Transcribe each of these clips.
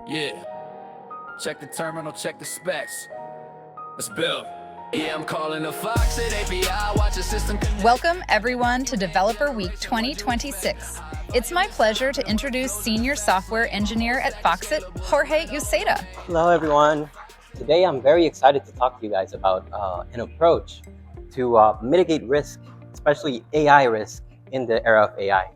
Yeah. Check the terminal, check the specs. Let's build. Yeah, I'm calling the Foxit API, watch the system connect. Welcome, everyone, to Developer Week 2026. It's my pleasure to introduce Senior Software Engineer at Foxit, Jorge Euceda. Hello, everyone. Today, I'm very excited to talk to you guys about an approach to mitigate risk, especially AI risk in the era of AI.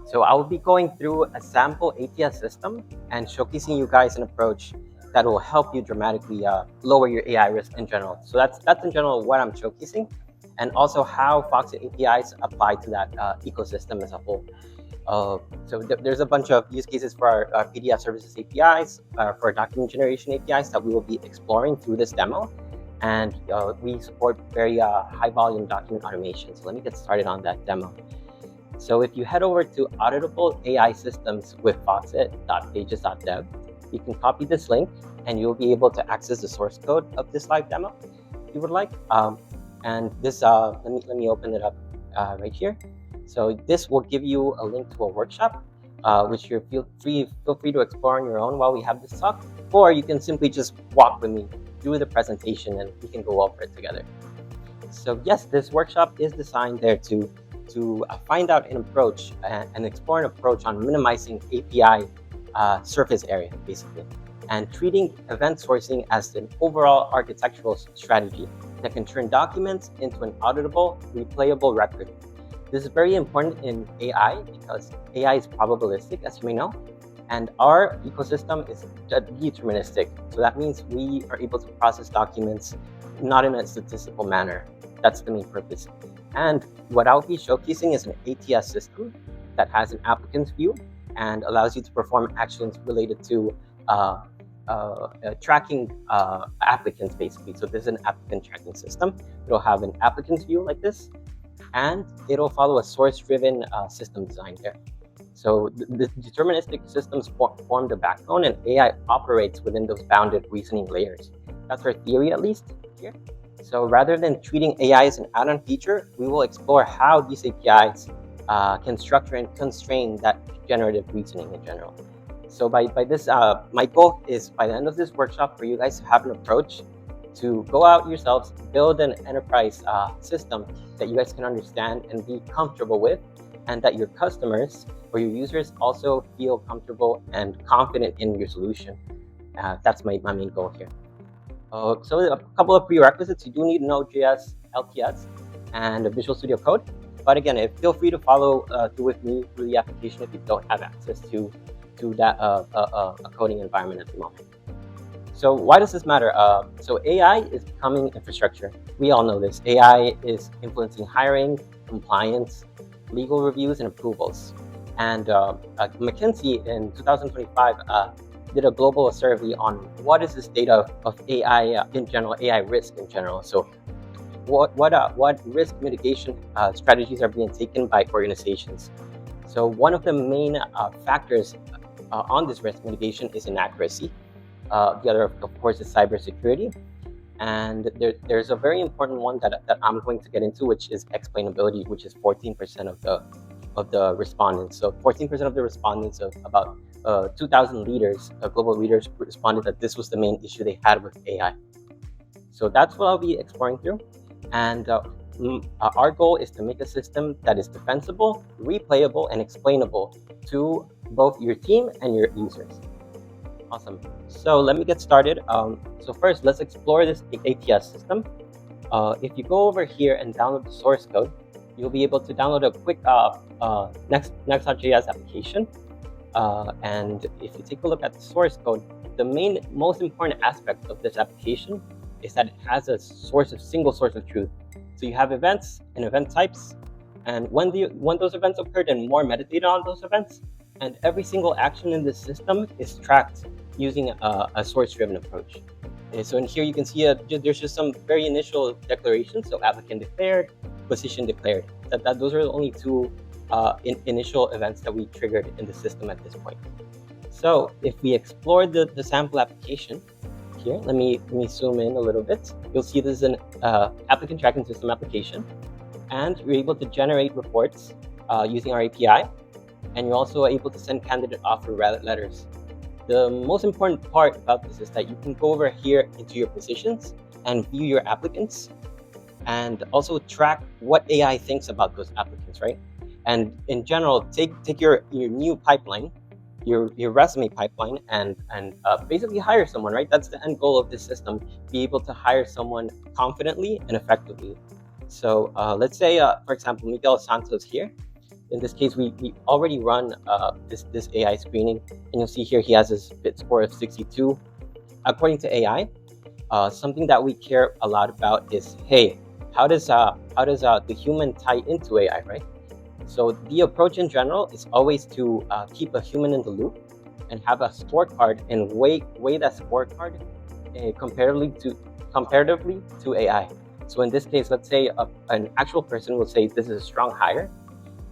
So I will be going through a sample ATS system and showcasing you guys an approach that will help you dramatically lower your AI risk in general. So that's in general what I'm showcasing, and also how Foxit APIs apply to that ecosystem as a whole. There's a bunch of use cases for our PDF services APIs, for document generation APIs that we will be exploring through this demo. And we support very high volume document automation. So let me get started on that demo. So if you head over to auditable AI systems with foxit.pages.dev, you can copy this link and you'll be able to access the source code of this live demo if you would like. And this, let me open it up right here. So this will give you a link to a workshop, which you feel free to explore on your own while we have this talk, or you can simply just walk with me through the presentation and we can go over it together. So yes, this workshop is designed there to find out an approach and explore an approach on minimizing API surface area, basically, and treating event sourcing as an overall architectural strategy that can turn documents into an auditable, replayable record. This is very important in AI because AI is probabilistic, as you may know, and our ecosystem is deterministic. So that means we are able to process documents not in a statistical manner. That's the main purpose. And what I'll be showcasing is an ATS system that has an applicant's view and allows you to perform actions related to tracking applicants, basically. So this is an applicant tracking system. It'll have an applicant's view like this, and it'll follow a source-driven system design there. So the deterministic systems form the backbone, and AI operates within those bounded reasoning layers. That's our theory, at least, here. So rather than treating AI as an add-on feature, we will explore how these APIs can structure and constrain that generative reasoning in general. So by this, my goal is by the end of this workshop for you guys to have an approach to go out yourselves, build an enterprise system that you guys can understand and be comfortable with, and that your customers or your users also feel comfortable and confident in your solution. That's my main goal here. So a couple of prerequisites: you do need Node.js, LTS, and a Visual Studio Code. But again, feel free to follow through with me through the application if you don't have access to that a coding environment at the moment. So why does this matter? So AI is becoming infrastructure. We all know this. AI is influencing hiring, compliance, legal reviews, and approvals. And McKinsey in 2025 did a global survey on what is the state of AI in general, AI risk in general. So what risk mitigation strategies are being taken by organizations? So one of the main factors on this risk mitigation is inaccuracy. The other, of course, is cybersecurity. And there's a very important one that I'm going to get into, which is explainability, which is 14% of the respondents. So 14% of the respondents of about 2,000 leaders, global leaders, responded that this was the main issue they had with AI. So that's what I'll be exploring through. And our goal is to make a system that is defensible, replayable, and explainable to both your team and your users. Awesome. So let me get started. So first, let's explore this ATS system. If you go over here and download the source code, you'll be able to download a quick Next.js application. And if you take a look at the source code, the most important aspect of this application is that it has a single source of truth. So you have events and event types, and when those events occurred, and more metadata on those events, and every single action in the system is tracked using a source-driven approach. So in here you can see there's just some very initial declarations. So applicant declared, position declared. Those are the only two initial events that we triggered in the system at this point. So if we explore the sample application here, let me zoom in a little bit. You'll see this is an applicant tracking system application, and you're able to generate reports using our API, and you're also able to send candidate offer letters. The most important part about this is that you can go over here into your positions and view your applicants, and also track what AI thinks about those applicants, right? And in general, take your new pipeline, your resume pipeline, and basically hire someone, right? That's the end goal of this system: be able to hire someone confidently and effectively. So let's say, for example, Miguel Santos here. In this case, we already run this AI screening, and you'll see here he has his fit score of 62. According to AI, something that we care a lot about is, hey, how does the human tie into AI, right? So the approach in general is always to keep a human in the loop and have a scorecard and weigh that scorecard comparatively to AI. So in this case, let's say an actual person will say this is a strong hire,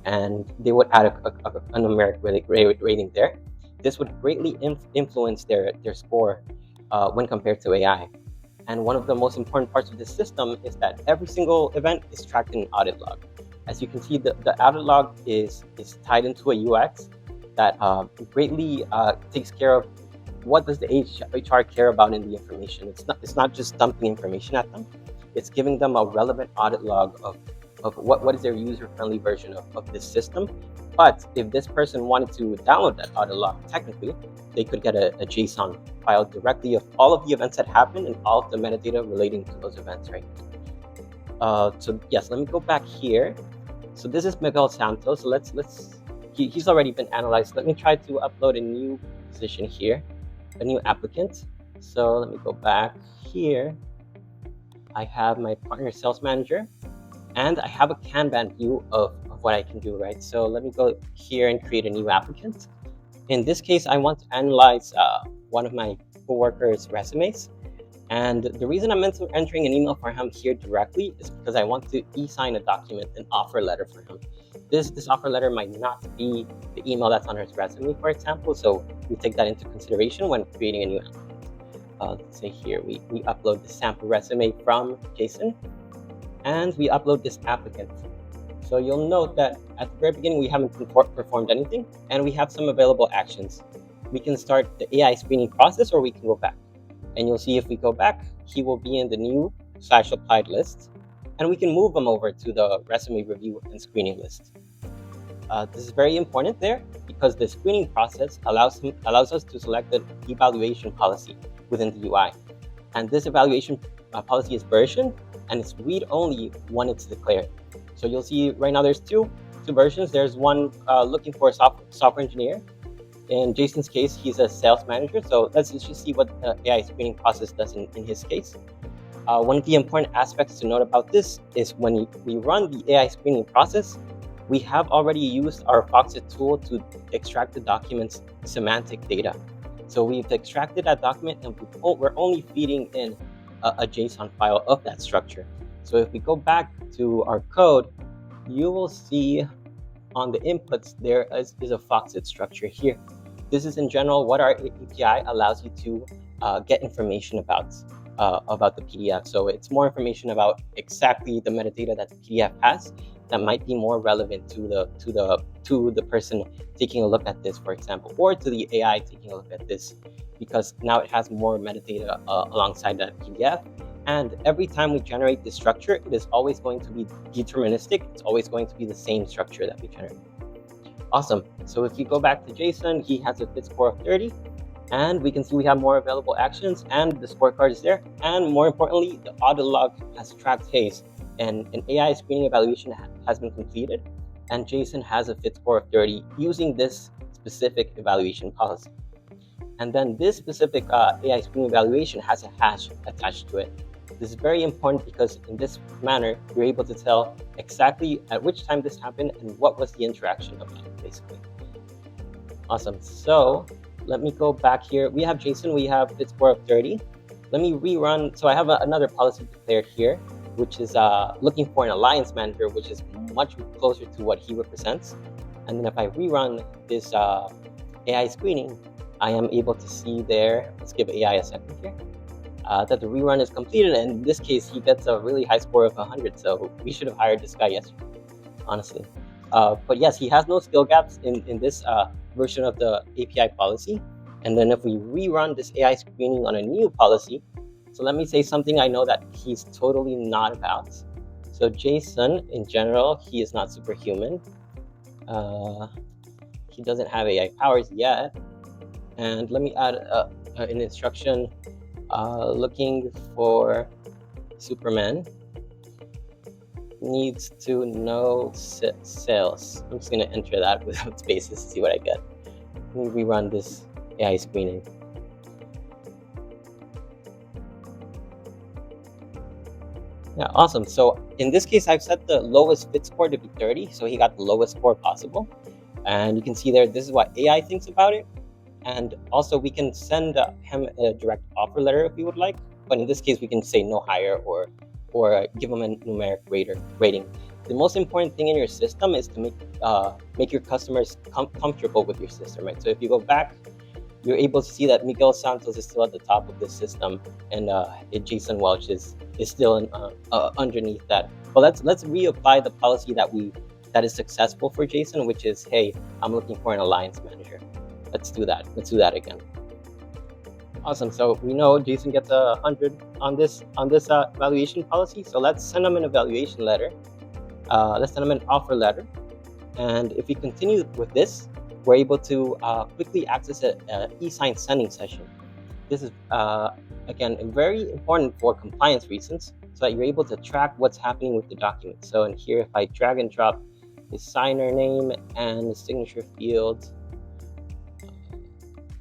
and they would add a numeric rating there. This would greatly influence their score when compared to AI. And one of the most important parts of this system is that every single event is tracked in an audit log. As you can see, the audit log is tied into a UX that greatly takes care of what does the HR care about in the information. It's not just dumping information at them. It's giving them a relevant audit log of what is their user-friendly version of this system. But if this person wanted to download that audit log, technically, they could get a JSON file directly of all of the events that happened and all of the metadata relating to those events, right? So yes, let me go back here. So this is Miguel Santos. So he's already been analyzed. Let me try to upload a new position here, a new applicant. So let me go back here. I have my partner sales manager, and I have a Kanban view of what I can do, right? So let me go here and create a new applicant. In this case, I want to analyze one of my coworkers' resumes. And the reason I'm entering an email for him here directly is because I want to e-sign a document, an offer letter for him. This offer letter might not be the email that's on his resume, for example. So we take that into consideration when creating a new applicant. Let's say here, we upload the sample resume from Jason, and we upload this applicant. So you'll note that at the very beginning, we haven't performed anything, and we have some available actions. We can start the AI screening process, or we can go back. And you'll see if we go back, he will be in the new /applied list, and we can move him over to the resume review and screening list. This is very important there because the screening process allows us to select the evaluation policy within the UI. And this evaluation policy is versioned, and it's read-only when it's declared. So you'll see right now there's two versions. There's one looking for a software engineer. In Jason's case, he's a sales manager. So let's just see what the AI screening process does in his case. One of the important aspects to note about this is when we run the AI screening process, we have already used our Foxit tool to extract the document's semantic data. So we've extracted that document, and we're only feeding in a JSON file of that structure. So if we go back to our code, you will see on the inputs there is a Foxit structure here. This is in general what our API allows you to get information about the PDF. So it's more information about exactly the metadata that the PDF has that might be more relevant to the person taking a look at this, for example, or to the AI taking a look at this, because now it has more metadata alongside that PDF. And every time we generate this structure, it is always going to be deterministic. It's always going to be the same structure that we generate. Awesome. So if you go back to Jason, he has a fit score of 30, and we can see we have more available actions, and the scorecard is there. And more importantly, the audit log has tracked Hayes, and an AI screening evaluation has been completed, and Jason has a fit score of 30 using this specific evaluation policy. And then this specific AI screening evaluation has a hash attached to it. This is very important because in this manner, you're able to tell exactly at which time this happened and what was the interaction of it, basically. Awesome. So let me go back here. We have Jason, we have fit score of 30. Let me rerun. So I have another policy declared here, which is looking for an alliance manager, which is much closer to what he represents. And then if I rerun this AI screening, I am able to see there, let's give AI a second here, that the rerun is completed. And in this case, he gets a really high score of 100. So we should have hired this guy yesterday, honestly. But yes, he has no skill gaps in this version of the API policy. And then if we rerun this AI screening on a new policy, so let me say something I know that he's totally not about. So Jason, in general, he is not superhuman. He doesn't have AI powers yet. And let me add an instruction looking for Superman needs to know sales. I'm just going to enter that without spaces to see what I get. Let me rerun this AI screening. Yeah, awesome. So in this case, I've set the lowest fit score to be 30. So he got the lowest score possible. And you can see there, this is what AI thinks about it. And also we can send him a direct offer letter if we would like. But in this case, we can say no hire or give him a numeric rating. The most important thing in your system is to make your customers comfortable with your system, right? So if you go back, you're able to see that Miguel Santos is still at the top of this system, and Jason Welch is still underneath that. But let's reapply the policy that is successful for Jason, which is, hey, I'm looking for an alliance manager. Let's do that. Let's do that again. Awesome. So we know Jason gets 100 on this evaluation policy. So let's send him an evaluation letter. Let's send him an offer letter. And if we continue with this, we're able to quickly access an eSign sending session. This is, again, very important for compliance reasons, so that you're able to track what's happening with the document. So in here, if I drag and drop the signer name and the signature field,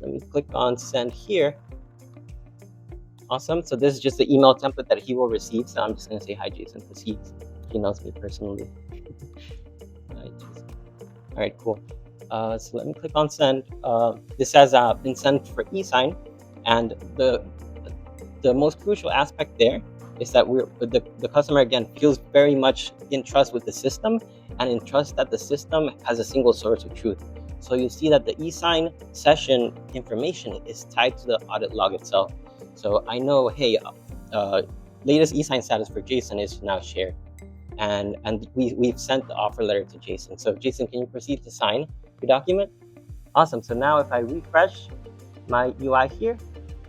let me click on send here. Awesome. So this is just the email template that he will receive. So I'm just going to say hi, Jason, because he knows me personally. Hi, Jason. All right, cool. So let me click on send. This has been sent for eSign, and the most crucial aspect there is that the customer again feels very much in trust with the system and in trust that the system has a single source of truth. So you see that the eSign session information is tied to the audit log itself. So I know, hey, latest eSign status for Jason is now shared, and we've sent the offer letter to Jason. So Jason, can you proceed to sign your document? Awesome. So now if I refresh my UI here,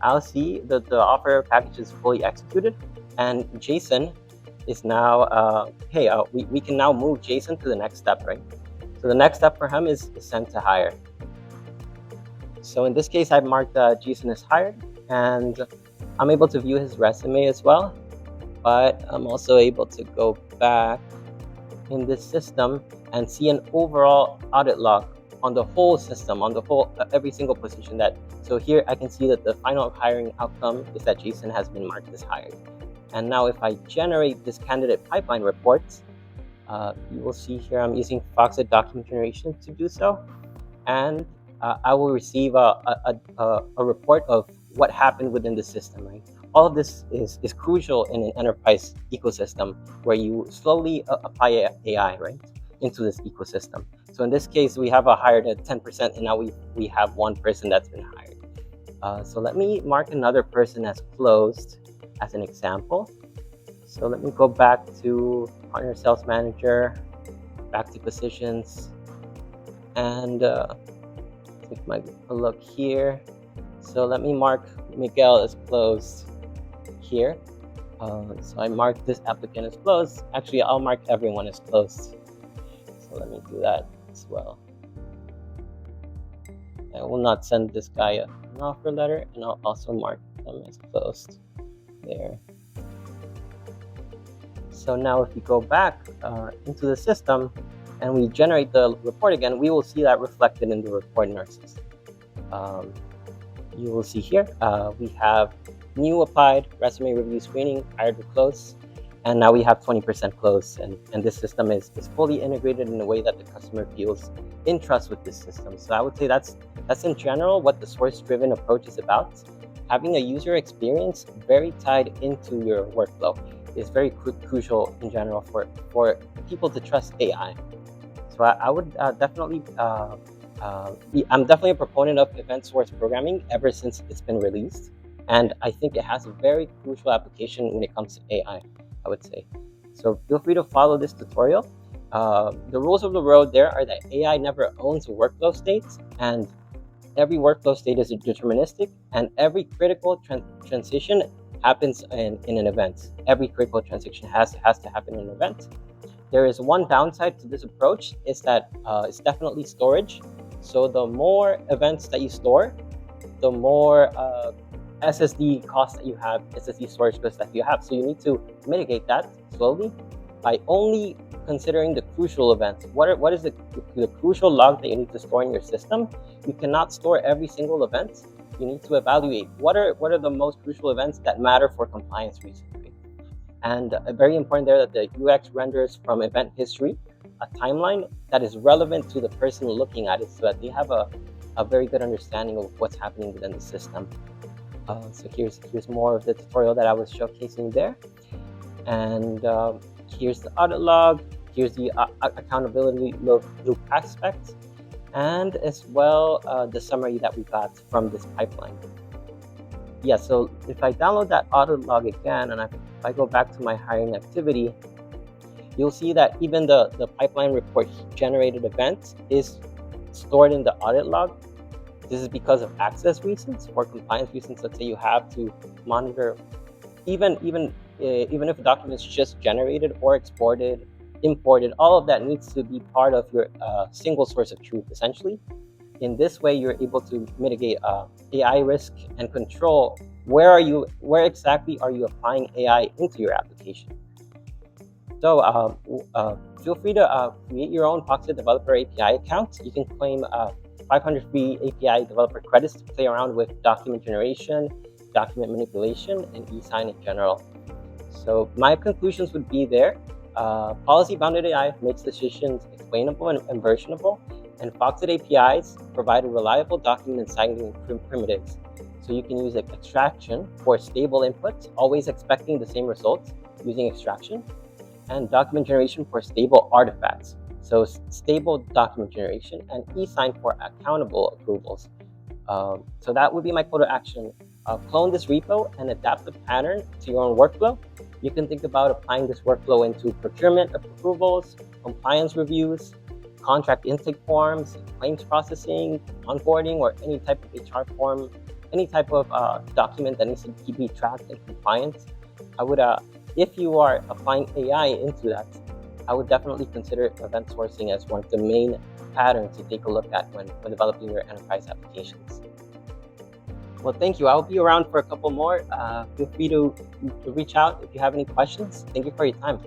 I'll see that the offer package is fully executed, and Jason is now, we can now move Jason to the next step, right? So the next step for him is send to hire. So in this case, I've marked Jason as hired, and I'm able to view his resume as well, but I'm also able to go back in this system and see an overall audit log on the whole system, on the whole, every single position so here I can see that the final hiring outcome is that Jason has been marked as hired. And now if I generate this candidate pipeline report, you will see here I'm using Foxit document generation to do so. And I will receive a report of what happened within the system, right? All of this is crucial in an enterprise ecosystem where you slowly apply AI, right, into this ecosystem. So in this case, we have hired at 10%, and now we have one person that's been hired. So let me mark another person as closed as an example. So let me go back to partner sales manager, back to positions, and take my look here. So let me mark Miguel as closed here. So I marked this applicant as closed. Actually, I'll mark everyone as closed. So let me do that as well. I will not send this guy an offer letter, and I'll also mark them as closed there. So now if we go back into the system and we generate the report again, we will see that reflected in the report in our system. You will see here, we have new applied, resume review screening, hired to close, and now we have 20% close. And this system is fully integrated in a way that the customer feels in trust with this system. So I would say that's in general what the source-driven approach is about. Having a user experience very tied into your workflow is very crucial in general for people to trust AI. So I would definitely, I'm definitely a proponent of event source programming ever since it's been released. And I think it has a very crucial application when it comes to AI, I would say. So feel free to follow this tutorial. The rules of the road there are that AI never owns a workflow state, and every workflow state is deterministic, and every critical transition happens in an event. Every critical transition has to happen in an event. There is one downside to this approach, is that it's definitely storage. So the more events that you store, the more SSD costs that you have, SSD storage costs that you have. So you need to mitigate that slowly by only considering the crucial events. What is the crucial log that you need to store in your system? You cannot store every single event. You need to evaluate what are the most crucial events that matter for compliance reasons. And very important there that the UX renders from event history a timeline that is relevant to the person looking at it, so that they have a very good understanding of what's happening within the system. So here's more of the tutorial that I was showcasing there. And here's the audit log. Here's the accountability loop aspect, and as well the summary that we got from this pipeline. Yeah, so if I download that audit log again, and if I go back to my hiring activity, you'll see that even the pipeline report generated event is stored in the audit log. This is because of access reasons or compliance reasons. Let's say you have to monitor, even if a document is just generated or exported, imported, all of that needs to be part of your single source of truth, essentially. In this way, you're able to mitigate AI risk and control where exactly are you applying AI into your application. So feel free to create your own Foxit Developer API account. You can claim 500 free API developer credits to play around with document generation, document manipulation, and eSign in general. So my conclusions would be there. Policy-bounded AI makes decisions explainable and versionable, and Foxit APIs provide a reliable document and signing primitives. So you can use extraction for stable inputs, always expecting the same results using extraction, and document generation for stable artifacts. So stable document generation, and eSign for accountable approvals. So that would be my call to action. Clone this repo and adapt the pattern to your own workflow. You can think about applying this workflow into procurement approvals, compliance reviews, contract intake forms, claims processing, onboarding, or any type of HR form, any type of document that needs to be tracked and compliant. I would, if you are applying AI into that, I would definitely consider event sourcing as one of the main patterns to take a look at when developing your enterprise applications. Well, thank you. I'll be around for a couple more. Feel free to reach out if you have any questions. Thank you for your time.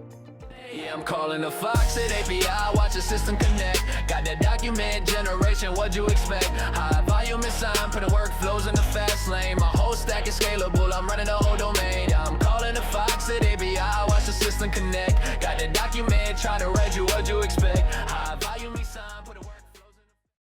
Yeah, I'm calling the Foxit API, watch the system connect. Got that document generation, what'd you expect? High volume eSign, putting workflows in the fast lane. My whole stack is scalable, I'm running the whole domain. Yeah, I'm calling the Foxit API, watch the system connect. Got that document, trying to read you,